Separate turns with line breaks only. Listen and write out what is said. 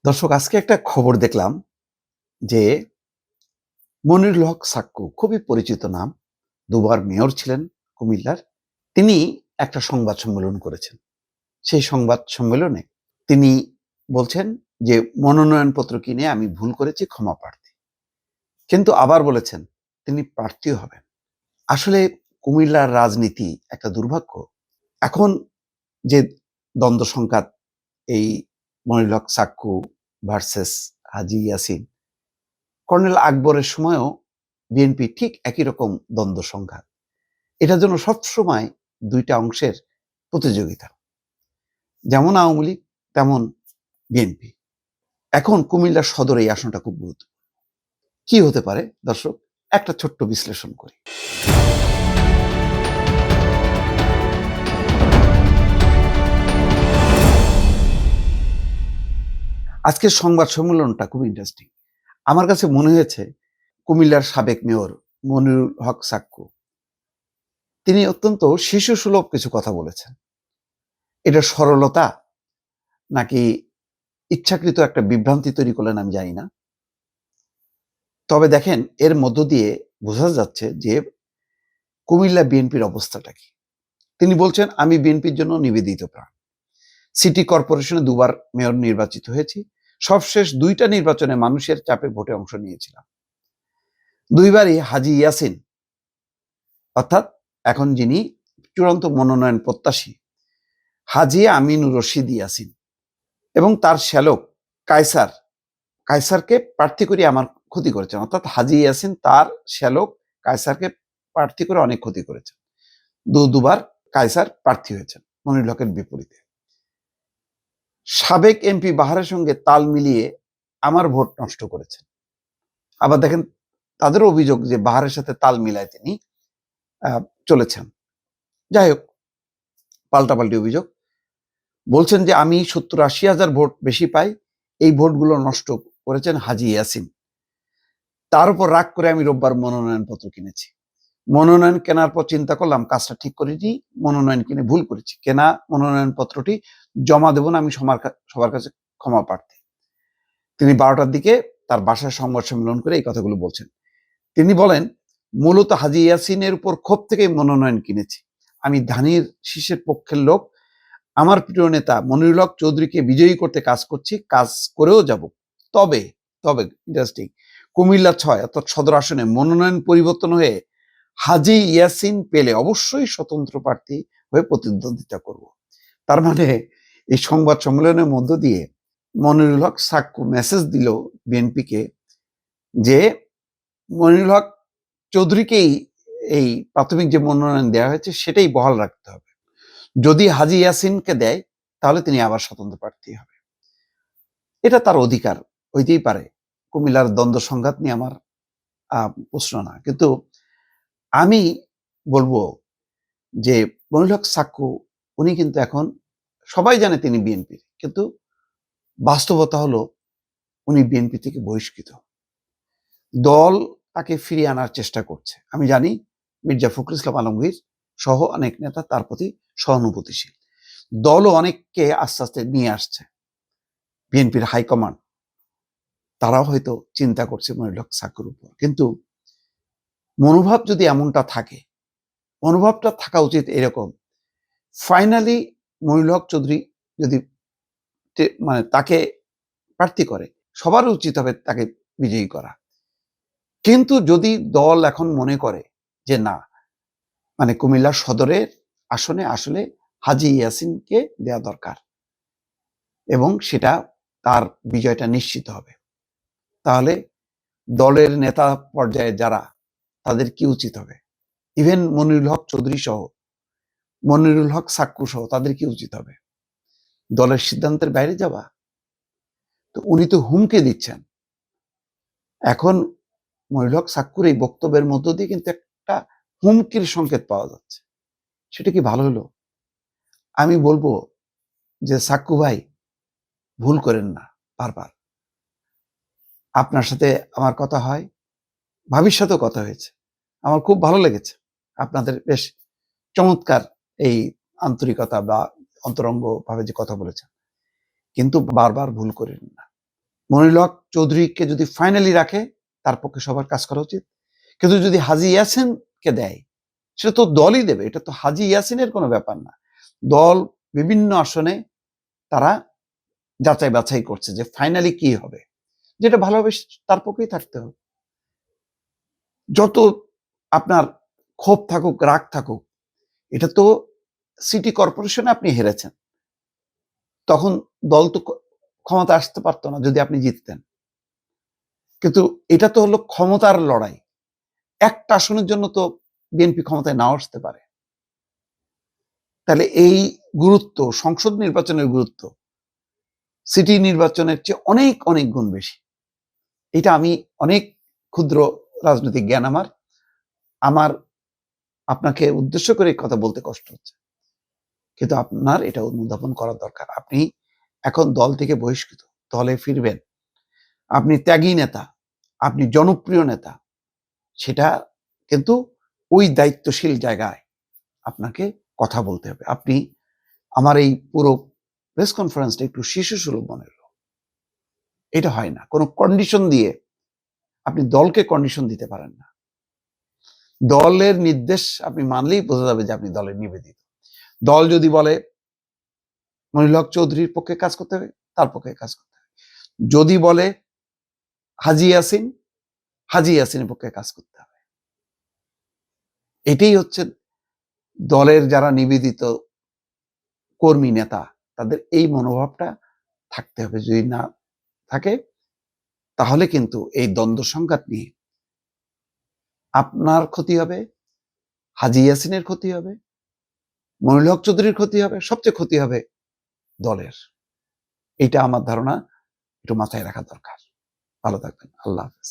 দর্শক, আজকে একটা খবর দেখলাম যে মনিরুল হক সাক্কু, খুবই পরিচিত নাম, দুবার মেয়র ছিলেন কুমিল্লার। তিনি একটা সংবাদ সম্মেলন করেছেন। সেই সংবাদ সম্মেলনে তিনি বলছেন যে মনোনয়নপত্র কিনে আমি ভুল করেছি, ক্ষমা প্রার্থী। কিন্তু আবার বলেছেন তিনি প্রার্থীও হবেন। আসলে কুমিল্লার রাজনীতি একটা দুর্ভাগ্য। এখন যে দ্বন্দ্ব সংঘাত, এই মনিরুল হক সাক্কু ভার্সেস হাজী ইয়াসিন, কর্নেল আকবরের সময়ও বিএনপি ঠিক একই রকম দ্বন্দ্ব সংঘাত। এটার জন্য সবসময় দুইটা অংশের প্রতিযোগিতা, যেমন আওয়ামী লীগ তেমন বিএনপি। এখন কুমিল্লা সদরে এই আসনটা খুব গুরুত্ব। কি হতে পারে দর্শক, একটা ছোট্ট বিশ্লেষণ করি। আজকের সংবাদ সম্মেলনটা খুব ইন্টারেস্টিং। আমার কাছে মনে হয়েছে কুমিল্লার সাবেক মেয়র মনিরুল হক সাক্কু, তিনি অত্যন্ত শিশুসুলভ কিছু কথা বলেছেন। এটা সরলতা নাকি ইচ্ছাকৃত একটা বিভ্রান্তি তৈরি করলেন আমি জানি না। তবে দেখেন, এর মধ্য দিয়ে বোঝা যাচ্ছে যে কুমিল্লা বিএনপির অবস্থাটা কি। তিনি বলছেন, আমি বিএনপির জন্য নিবেদিত প্রাণ। সিটি কর্পোরেশনে দুবার মেয়র নির্বাচিত হয়েছি। সবশেষ দুইটা নির্বাচনে মানুষের চাপে ভোটে অংশ নিয়েছিলাম। দুইবারই হাজী ইয়াসিন, অর্থাৎ এখন যিনি চূড়ান্ত মনোনয়ন প্রত্যাশী, হাজী আমিনুর রশিদ ইয়াসিন এবং তার শ্যালক কায়সারকে প্রার্থী করে আমার ক্ষতি করেছেন। অর্থাৎ হাজী ইয়াসিন তার শ্যালক কায়সারকে প্রার্থী করে অনেক ক্ষতি করেছেন। দুবার কায়সার প্রার্থী হয়েছেন মনিরুল হকের বিপরীতে। সাবেক এমপি বাহারের সঙ্গে তাল মিলিয়ে আমার ভোট নষ্ট করেছেন। আবার দেখেন, তাদের অভিযোগ যে বাহারের সাথে তাল মিলায় তিনি চলেছেন। যাই হোক, পাল্টাপাল্টি অভিযোগ। বলছেন যে আমি 70-80 হাজার ভোট বেশি পাই, এই ভোটগুলো নষ্ট করেছেন হাজী ইয়াসিন। তার উপর রাগ করে আমি রোববার মনোনয়নপত্র কিনেছি। মনোনয়ন কেনার পর চিন্তা করলাম কাজটা ঠিক করিনি, মনোনয়ন কিনে ভুল করেছি। কেনা মনোনয়নপত্রটি জমা দেব না, আমি সবার কাছে ক্ষমা প্রার্থী। তিনি 12টার দিকে তার বাসায় সংবাদ সম্মেলন করে এই কথাগুলো বলছেন। তিনি বলেন, মূলত হাজী ইয়াসিনের উপর ক্ষোভ থেকেই মনোনয়ন কিনেছি। আমি ধানের শীষের পক্ষের লোক। আমার প্রিয় নেতা মনিরুল হক চৌধুরীকে বিজয়ী করতে কাজ করছি, কাজ করেও যাব। তবে তবে ইন্টারেস্টিং, কুমিল্লা 6 অর্থাৎ সদর আসনে মনোনয়ন পরিবর্তন হয়ে হাজী ইয়াসিন পেলে অবশ্যই স্বতন্ত্র প্রার্থী হয়ে প্রতিদ্বন্দ্বিতা করব। তার মানে এই সংবাদ সম্মেলনের মধ্য দিয়ে মনিরুল হক সাক্কু মেসেজ দিল বিএনপিকে যে মনিরুল হক চৌধুরীকেই এই প্রাথমিক যে মনোনয়ন দেওয়া হয়েছে সেটাই বহাল রাখতে হবে। যদি হাজী ইয়াসিনকে দেয় তাহলে তিনি আবার স্বতন্ত্র প্রার্থী হবে। এটা তার অধিকার, হইতেই পারে। কুমিল্লার দ্বন্দ্ব সংঘাত নিয়ে আমার প্রশ্ন না, কিন্তু আমি বলবো যে মনিরুল হক সাক্কু, উনি কিন্তু এখন সবাই জানে তিনি বিএনপির, কিন্তু বাস্তবতা হলো উনি বিএনপি থেকে বহিষ্কৃত। দল তাকে ফিরিয়ে আনার চেষ্টা করছে। আমি জানি মির্জা ফখরুল ইসলাম আলমগীর সহ অনেক নেতা তার প্রতি সহানুভূতিশীল। দলও অনেককে আস্তে আস্তে নিয়ে আসছে। বিএনপির হাইকমান্ড তারাও হয়তো চিন্তা করছে মনিরুল হক সাক্কুর উপর। কিন্তু মনোভাব যদি এমনটা থাকে, মনোভাবটা থাকা উচিত এরকম, ফাইনালি মনিরুল হক চৌধুরী যদি মানে তাকে প্রার্থী করে, সবার উচিত হবে তাকে বিজয়ী করা। কিন্তু যদি দল এখন মনে করে যে না, মানে কুমিল্লা সদরের আসনে আসলে হাজী ইয়াসিনকে দেয়া দরকার এবং সেটা তার বিজয়টা নিশ্চিত হবে, তাহলে দলের নেতা পর্যায়ে যারা, তাদের কি উচিত হবে? ইভেন মনিরুল হক চৌধুরী সহ, মনিরুল হক সাক্কু সহ তাদের কি উচিত হবে? দলের সিদ্ধান্তের বাইরে যাওয়া? তো উনি তো হুমকি দিচ্ছেন। এখন মনিরুল হক সাক্কুর এই বক্তব্যের মধ্য দিয়ে কিন্তু একটা হুমকির সংকেত পাওয়া যাচ্ছে। সেটা কি ভালো হলো? আমি বলবো যে সাক্কু ভাই, ভুল করেন না। বারবার আপনার সাথে আমার কথা হয়, ভাবির সাথেও কথা হয়েছে, আমার খুব ভালো লেগেছে। আপনাদের বেশ চমৎকার এই আন্তরিকতা বা অন্তরঙ্গ ভাবে যে কথা বলেছেন, কিন্তু বারবার ভুল করেন না। মনিরুল হক চৌধুরীকে যদি ফাইনালি রাখে তার পক্ষে সবার কাজ করা উচিত। কিন্তু যদি হাজী ইয়াসিনকে দেয় সেটা তো দলই দেবে, এটা তো হাজী ইয়াসিনের কোনো ব্যাপার না। দল বিভিন্ন আসনে তারা যাচাই বাছাই করছে যে ফাইনালি কি হবে, যেটা ভালো হবে তার পক্ষেই থাকতে হবে। যত আপনার ক্ষোভ থাকুক, রাগ থাকুক, এটা তো সিটি কর্পোরেশনে আপনি হেরেছেন, তখন দল তো ক্ষমতা আসতে পারতো না যদি আপনি জিততেন। কিন্তু এটা তো হলো ক্ষমতার লড়াই, একটা আসনের জন্য তো বিএনপি ক্ষমতায় নাও আসতে পারে। তাহলে এই গুরুত্ব, সংসদ নির্বাচনের গুরুত্ব সিটি নির্বাচনের চেয়ে অনেক অনেক গুণ বেশি। এটা আমি অনেক ক্ষুদ্র রাজনৈতিক জ্ঞান আমার আপনাকে উদ্দেশ্য করে কথা বলতে কষ্ট হচ্ছে, কিন্তু আপনার এটা অনুধাবন করা দরকার। আপনি এখন দল থেকে বহিষ্কৃত, দলে ফিরবেন, আপনি ত্যাগী নেতা, আপনি জনপ্রিয় নেতা, সেটা কিন্তু ওই দায়িত্বশীল জায়গায় আপনাকে কথা বলতে হবে। আপনি আমার এই পুরো প্রেস কনফারেন্সটা একটু শিশুসুলভ মনে হলো। এটা হয় না, কোনো কন্ডিশন দিয়ে আপনি দলকে কন্ডিশন দিতে পারেন না। দলের নির্দেশ আপনি মানলেই বোঝা যাবে যে আপনি দলের নিবেদিত। দল যদি বলে মনিরুল হক চৌধুরীর পক্ষে কাজ করতে হবে, তার পক্ষে কাজ করতে হবে। যদি বলে হাজী ইয়াসিনের পক্ষে কাজ করতে হবে। এটাই হচ্ছে দলের যারা নিবেদিত কর্মী নেতা, তাদের এই মনোভাবটা থাকতে হবে। যদি না থাকে তাহলে কিন্তু এই দ্বন্দ্ব সংঘাত নিয়ে আপনার ক্ষতি হবে, হাজী ইয়াসিনের ক্ষতি হবে, মনিরুল হক চৌধুরীর ক্ষতি হবে, সবচেয়ে ক্ষতি হবে দলের। এটা আমার ধারণা, একটু মাথায় রাখা দরকার। ভালো থাকবেন। আল্লাহ হাফেজ।